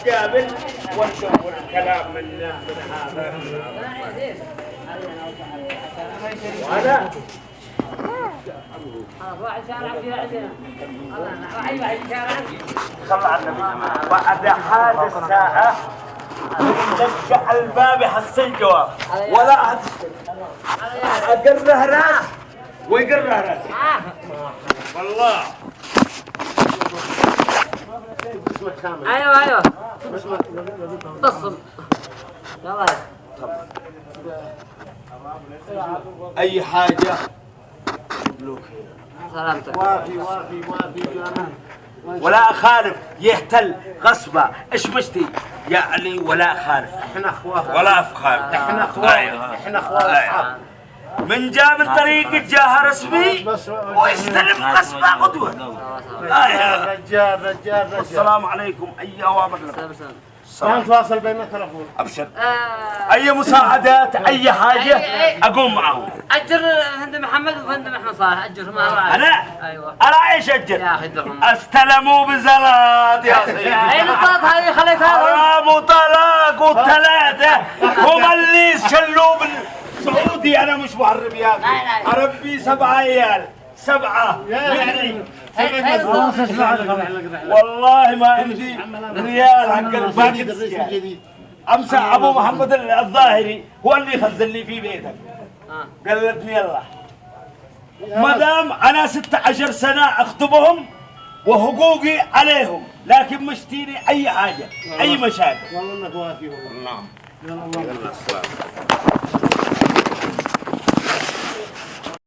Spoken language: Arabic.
نتقابل وندور الكلام من هذا. وانا صلى على النبي. بعد حادث ساعة دق الباب حصل جواب ولا أحد أقره راس ويقره راس والله. ايوه بص يلا أي حاجة سلامتك. وافي ولا أخالف يحتل غصبة إيش مشتي يعني ولا أخالف. احنا اخوان ولا أفخار. احنا اخوان احنا اخوان اصحاب. من جاء من طريق جاها رسمي ويستلم غصبة قدوة. رجال السلام عليكم. أي أوامر لكم؟ نتواصل بين التلفون. أبشر. أي مساعدات أي حاجة أقوم معهم. اجر هند محمد وهند محمد صالح اجرهم معي. أنا؟ ايوه أنا إيش أجل؟ يا أخي درهم. استلموا بزلات يا سيدي. اين الصوت هذه خليتها؟ حرام وطلاق والثلاثة هم اللي شلوا بالسعودي. أنا مش مهرب يا أخي. أربي 7 عيال 7 مثلي. والله ما عندي ريال حق الباقي. امسح ابو محمد الظاهري هو اللي خزن لي في بيتك. قلدني الله. ما دام انا 16 سنه اخطبهم وحقوقي عليهم، لكن مشتيني اي حاجه اي مشاكل. والله انك وافي والله. نعم. يلا الله.